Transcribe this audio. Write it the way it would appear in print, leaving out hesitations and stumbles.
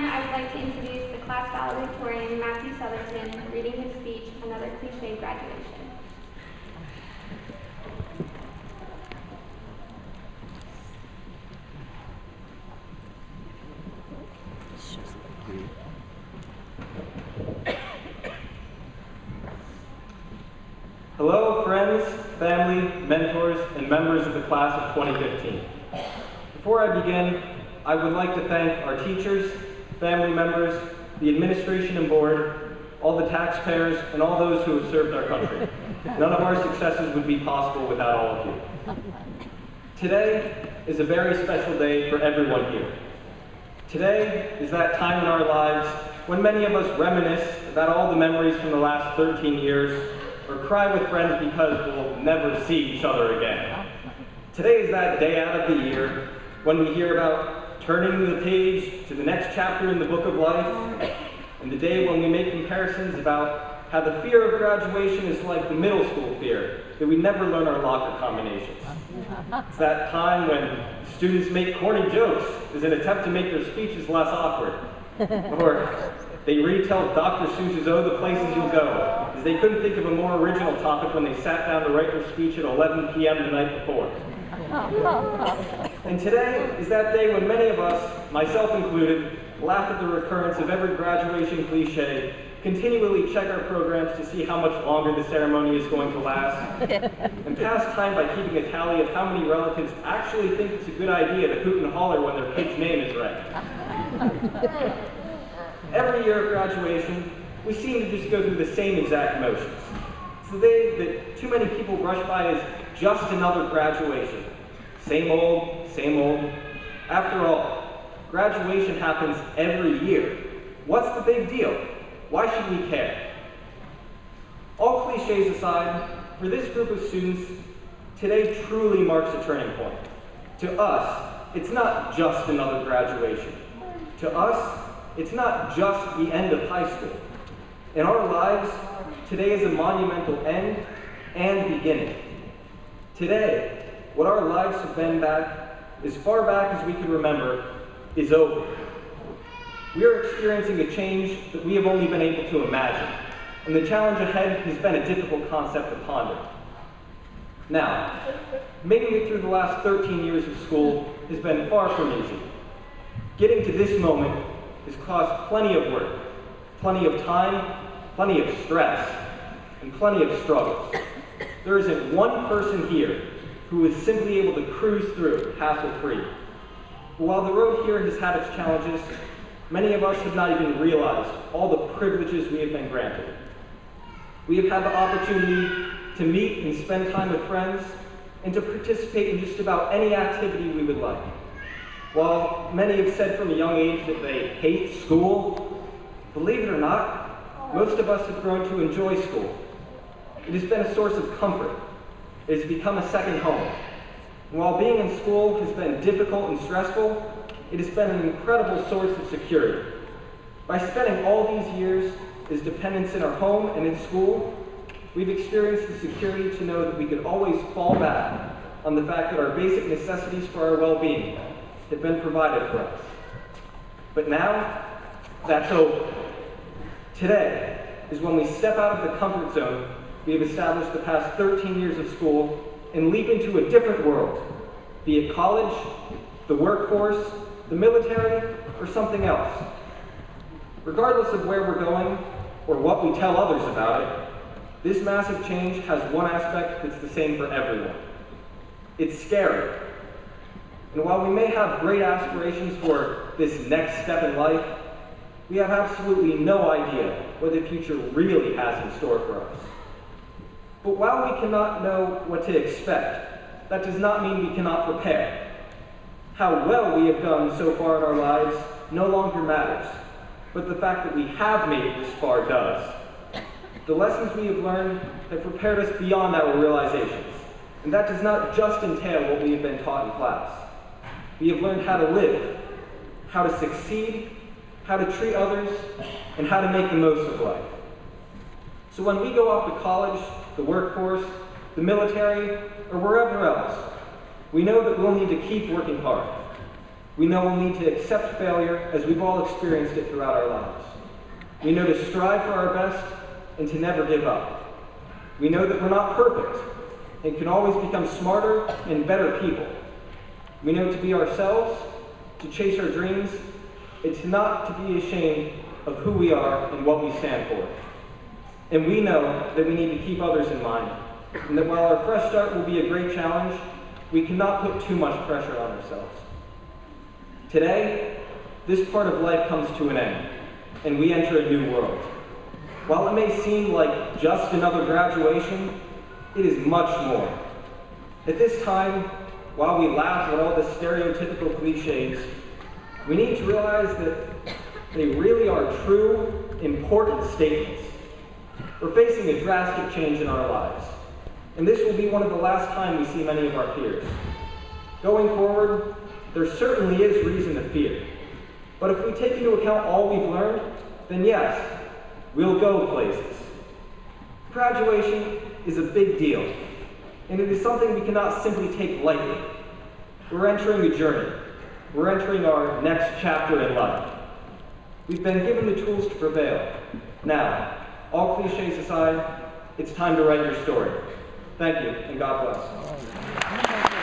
time, I would like to introduce the class valedictorian, Matthew Southerton, reading his speech, Another Cliche Graduation. Hello, friends, family, mentors, and members of the class of 2015. Before I begin, I would like to thank our teachers, family members, the administration and board, all the taxpayers, and all those who have served our country. None of our successes would be possible without all of you. Today is a very special day for everyone here. Today is that time in our lives when many of us reminisce about all the memories from the last 13 years, or cry with friends because we'll never see each other again. Today is that day out of the year when we hear about turning the page to the next chapter in the book of life, and the day when we make comparisons about how the fear of graduation is like the middle school fear, that we never learn our locker combinations. It's that time when students make corny jokes as an attempt to make their speeches less awkward, or they retell Dr. Seuss's "Oh, the Places You'll Go," as they couldn't think of a more original topic when they sat down to write their speech at 11 p.m. the night before. And today is that day when many of us, myself included, laugh at the recurrence of every graduation cliche, continually check our programs to see how much longer the ceremony is going to last, and pass time by keeping a tally of how many relatives actually think it's a good idea to hoot and holler when their kid's name is read. Every year of graduation, we seem to just go through the same exact motions. It's the day that too many people brush by as just another graduation. Same old, same old. After all, graduation happens every year. What's the big deal? Why should we care? All cliches aside, for this group of students, today truly marks a turning point. To us, it's not just another graduation. To us, it's not just the end of high school. In our lives, today is a monumental end and beginning. Today, what our lives have been back, as far back as we can remember, is over. We are experiencing a change that we have only been able to imagine, and the challenge ahead has been a difficult concept to ponder. Now, making it through the last 13 years of school has been far from easy. Getting to this moment has caused plenty of work, plenty of time, plenty of stress, and plenty of struggles. There isn't one person here who is simply able to cruise through hassle-free. But while the road here has had its challenges, many of us have not even realized all the privileges we have been granted. We have had the opportunity to meet and spend time with friends, and to participate in just about any activity we would like. While many have said from a young age that they hate school, believe it or not, most of us have grown to enjoy school. It has been a source of comfort. It has become a second home. And while being in school has been difficult and stressful, it has been an incredible source of security. By spending all these years as dependents in our home and in school, we've experienced the security to know that we could always fall back on the fact that our basic necessities for our well-being have been provided for us. But now, that's over. Today is when we step out of the comfort zone we have established the past 13 years of school and leap into a different world, be it college, the workforce, the military, or something else. Regardless of where we're going or what we tell others about it, this massive change has one aspect that's the same for everyone. It's scary. And while we may have great aspirations for this next step in life, we have absolutely no idea what the future really has in store for us. But while we cannot know what to expect, that does not mean we cannot prepare. How well we have done so far in our lives no longer matters, but the fact that we have made it this far does. The lessons we have learned have prepared us beyond our realizations, and that does not just entail what we have been taught in class. We have learned how to live, how to succeed, how to treat others, and how to make the most of life. So when we go off to college, the workforce, the military, or wherever else, we know that we'll need to keep working hard. We know we'll need to accept failure as we've all experienced it throughout our lives. We know to strive for our best and to never give up. We know that we're not perfect and can always become smarter and better people. We know to be ourselves, to chase our dreams, and to not to be ashamed of who we are and what we stand for. And we know that we need to keep others in mind, and that while our fresh start will be a great challenge, we cannot put too much pressure on ourselves. Today, this part of life comes to an end, and we enter a new world. While it may seem like just another graduation, it is much more. At this time, while we laugh at all the stereotypical cliches, we need to realize that they really are true, important statements. We're facing a drastic change in our lives, and this will be one of the last time we see many of our peers. Going forward, there certainly is reason to fear, but if we take into account all we've learned, then yes, we'll go places. Graduation is a big deal, and it is something we cannot simply take lightly. We're entering a journey. We're entering our next chapter in life. We've been given the tools to prevail. Now, all cliches aside, it's time to write your story. Thank you, and God bless.